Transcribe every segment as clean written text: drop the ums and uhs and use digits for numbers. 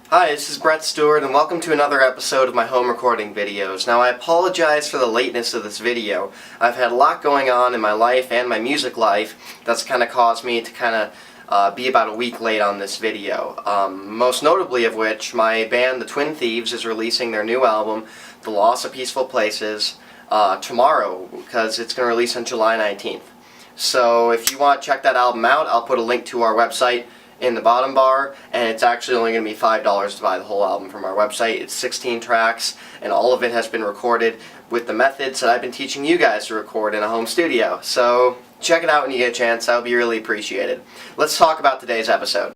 Hi, this is Brett Stewart and welcome to another episode of my home recording videos. Now I apologize for the lateness of this video. I've had a lot going on in my life and my music life that's kind of caused me to be about a week late on this video. Most notably of which, my band The Twin Thieves is releasing their new album, The Loss of Peaceful Places, tomorrow, because it's going to release on July 19th. So if you want to check that album out, I'll put a link to our website in the bottom bar, and it's actually only going to be $5 to buy the whole album from our website. It's 16 tracks, and all of it has been recorded with the methods that I've been teaching you guys to record in a home studio. So check it out when you get a chance. That would be really appreciated. Let's talk about today's episode.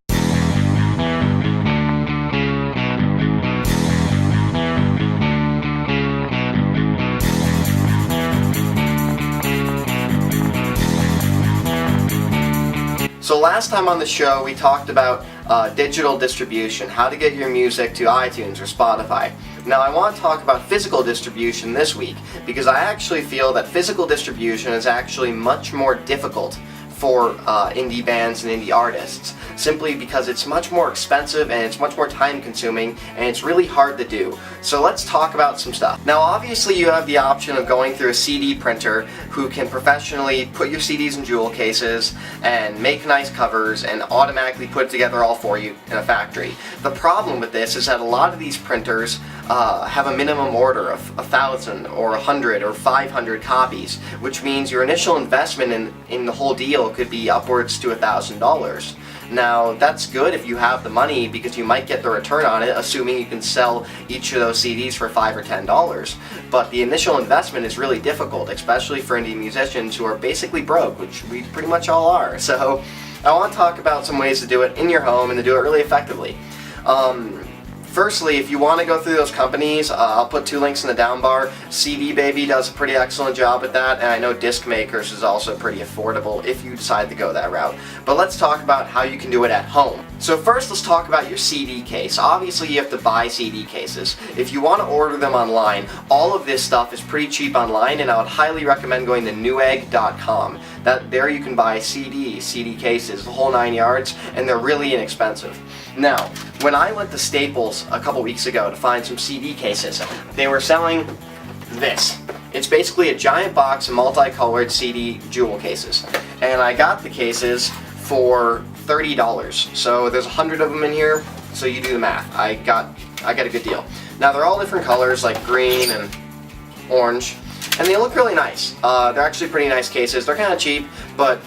So last time on the show we talked about digital distribution, how to get your music to iTunes or Spotify. Now I want to talk about physical distribution this week because I actually feel that physical distribution is actually much more difficult for indie bands and indie artists, simply because it's much more expensive and it's much more time consuming and it's really hard to do. So let's talk about some stuff. Now obviously you have the option of going through a CD printer who can professionally put your CDs in jewel cases and make nice covers and automatically put it together all for you in a factory. The problem with this is that a lot of these printers have a minimum order of 1,000 or 100 or 500 copies, which means your initial investment in the whole deal could be upwards to $1,000. Now that's good if you have the money because you might get the return on it, assuming you can sell each of those CDs for $5 or $10. But the initial investment is really difficult, especially for indie musicians who are basically broke, which we pretty much all are. So I want to talk about some ways to do it in your home and to do it really effectively. Firstly, if you want to go through those companies, I'll put two links in the down bar. CD Baby does a pretty excellent job at that, and I know Disc Makers is also pretty affordable if you decide to go that route. But let's talk about how you can do it at home. So first, let's talk about your CD case. Obviously, you have to buy CD cases. If you want to order them online, all of this stuff is pretty cheap online, and I would highly recommend going to newegg.com. There you can buy CD cases, the whole 9 yards, and they're really inexpensive. Now, when I went to Staples a couple weeks ago to find some CD cases, they were selling this. It's basically a giant box of multicolored CD jewel cases. And I got the cases for $30. So there's 100 of them in here, so you do the math. I got a good deal. Now they're all different colors, like green and orange, and they look really nice. They're actually pretty nice cases. They're kind of cheap, but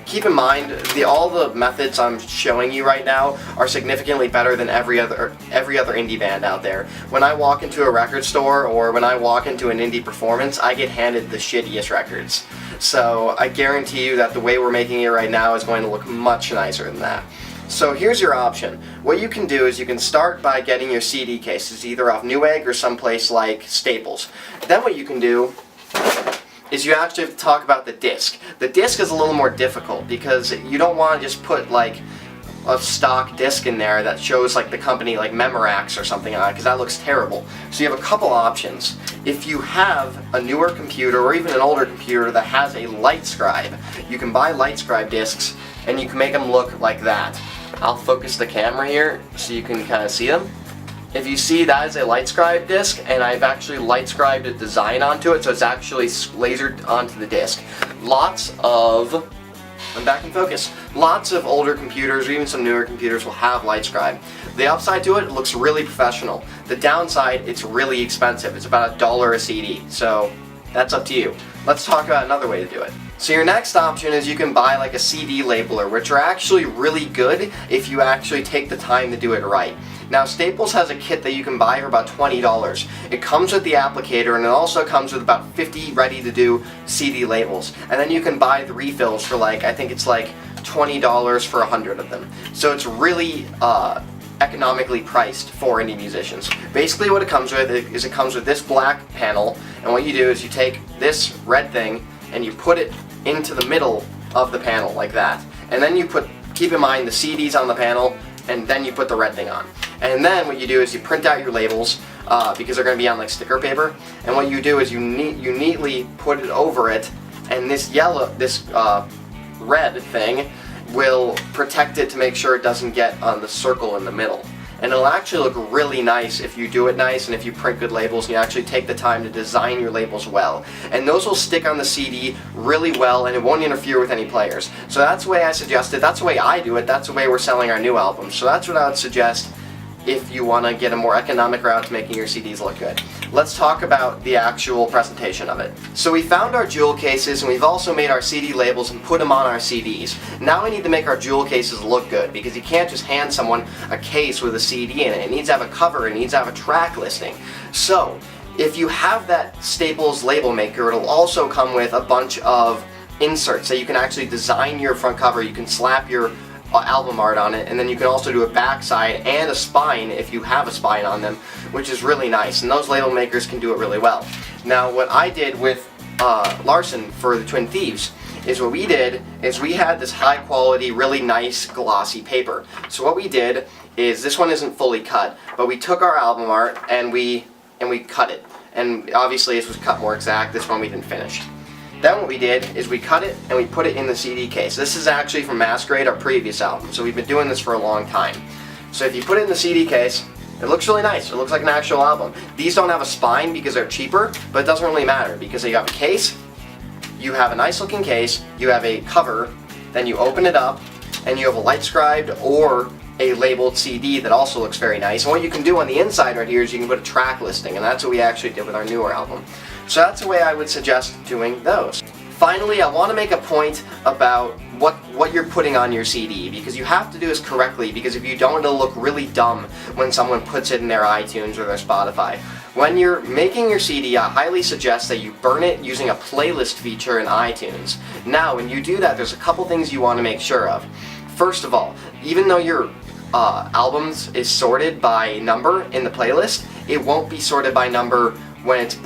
keep in mind, all the methods I'm showing you right now are significantly better than every other indie band out there. When I walk into a record store or when I walk into an indie performance, I get handed the shittiest records. So I guarantee you that the way we're making it right now is going to look much nicer than that. So here's your option. What you can do is you can start by getting your CD cases either off Newegg or someplace like Staples. Then what you can do is you actually have to talk about the disc. The disc is a little more difficult because you don't want to just put like a stock disc in there that shows like the company like Memorax or something on it, because that looks terrible. So you have a couple options. If you have a newer computer or even an older computer that has a LightScribe, you can buy LightScribe discs and you can make them look like that. I'll focus the camera here so you can kind of see them. If you see, that is a LightScribe disc, and I've actually LightScribed a design onto it, so it's actually lasered onto the disc. I'm back in focus. Lots of older computers, or even some newer computers, will have LightScribe. The upside to it, it looks really professional. The downside, it's really expensive. It's about $1 a CD, so that's up to you. Let's talk about another way to do it. So your next option is you can buy like a CD labeler, which are actually really good if you actually take the time to do it right. Now Staples has a kit that you can buy for about $20. It comes with the applicator and it also comes with about 50 ready to do CD labels. And then you can buy the refills for like, I think it's like $20 for 100 of them. So it's really economically priced for indie musicians. Basically what it comes with is it comes with this black panel, and what you do is you take this red thing and you put it into the middle of the panel like that. And then you keep in mind the CDs on the panel, and then you put the red thing on. And then what you do is you print out your labels because they're going to be on like sticker paper. And what you do is you neatly put it over it, and this red thing will protect it to make sure it doesn't get on the circle in the middle. and it'll actually look really nice if you do it nice and if you print good labels and you actually take the time to design your labels well. And those will stick on the CD really well, and it won't interfere with any players. So that's the way I suggest it, that's the way I do it, that's the way we're selling our new albums. So that's what I would suggest if you want to get a more economic route to making your CDs look good. Let's talk about the actual presentation of it. So we found our jewel cases, and we've also made our CD labels and put them on our CDs. Now we need to make our jewel cases look good, because you can't just hand someone a case with a CD in it. It needs to have a cover, it needs to have a track listing. So if you have that Staples label maker, it'll also come with a bunch of inserts, so you can actually design your front cover. You can slap your album art on it, and then you can also do a backside and a spine if you have a spine on them, which is really nice, and those label makers can do it really well. Now what I did with Larson for the Twin Thieves is what we did is we had this high quality, really nice glossy paper. So what we did is, this one isn't fully cut, but we took our album art and we cut it, and obviously this was cut more exact. This one we didn't finish. Then what we did is we cut it and we put it in the CD case. This is actually from Masquerade, our previous album, so we've been doing this for a long time. So if you put it in the CD case, it looks really nice. It looks like an actual album. These don't have a spine because they're cheaper, but it doesn't really matter because you have a case, you have a nice looking case, you have a cover, then you open it up, and you have a light scribed or a labeled CD that also looks very nice. And what you can do on the inside right here is you can put a track listing, and that's what we actually did with our newer album. So that's the way I would suggest doing those. Finally, I want to make a point about what you're putting on your CD, because you have to do this correctly, because if you don't, it'll look really dumb when someone puts it in their iTunes or their Spotify. When you're making your CD, I highly suggest that you burn it using a playlist feature in iTunes. Now, when you do that, there's a couple things you want to make sure of. First of all, even though your albums is sorted by number in the playlist, it won't be sorted by number when it's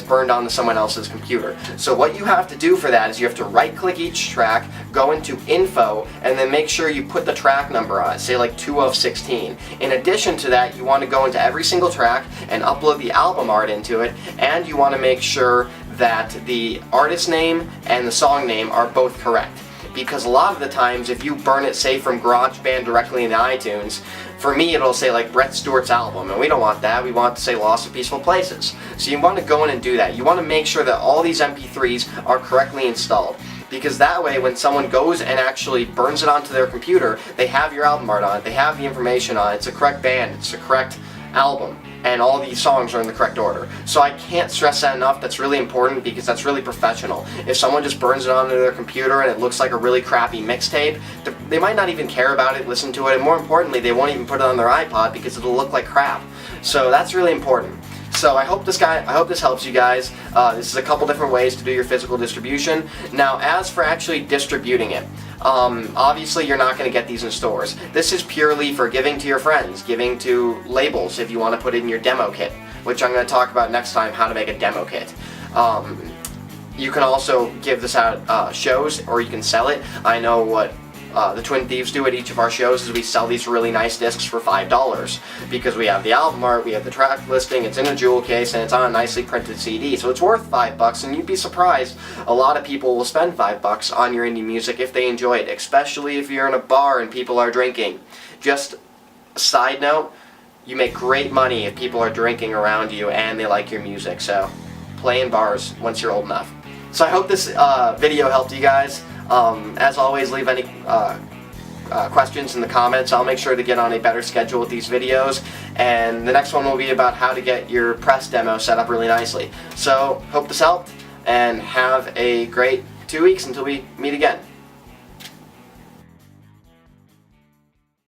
burned onto someone else's computer. So what you have to do for that is you have to right click each track, go into info, and then make sure you put the track number on it, say like 2 of 16. In addition to that, you want to go into every single track and upload the album art into it, and you want to make sure that the artist name and the song name are both correct. Because a lot of the times, if you burn it, say from GarageBand directly into iTunes, for me it'll say like Brett Stewart's album, and we don't want that. We want it to say Lost in Peaceful Places. So you want to go in and do that. You want to make sure that all these MP3s are correctly installed, because that way when someone goes and actually burns it onto their computer, they have your album art on it, they have the information on it, it's the correct band, it's the correct album, and all these songs are in the correct order. So I can't stress that enough. That's really important, because that's really professional. If someone just burns it onto their computer and it looks like a really crappy mixtape, they might not even care about it, listen to it, and more importantly, they won't even put it on their iPod because it'll look like crap. So that's really important. So I hope this helps you guys. This is a couple different ways to do your physical distribution. Now, as for actually distributing it, obviously you're not going to get these in stores. This is purely for giving to your friends, giving to labels if you want to put it in your demo kit, which I'm going to talk about next time, how to make a demo kit. You can also give this out shows, or you can sell it. I know what the Twin Thieves do at each of our shows is we sell these really nice discs for $5, because we have the album art, we have the track listing, it's in a jewel case, and it's on a nicely printed CD, so it's worth $5, and you'd be surprised a lot of people will spend $5 on your indie music if they enjoy it, especially if you're in a bar and people are drinking. Just a side note, you make great money if people are drinking around you and they like your music, so play in bars once you're old enough. So I hope this video helped you guys. As always, leave any questions in the comments. I'll make sure to get on a better schedule with these videos, and the next one will be about how to get your press demo set up really nicely. So, hope this helped, and have a great 2 weeks until we meet again.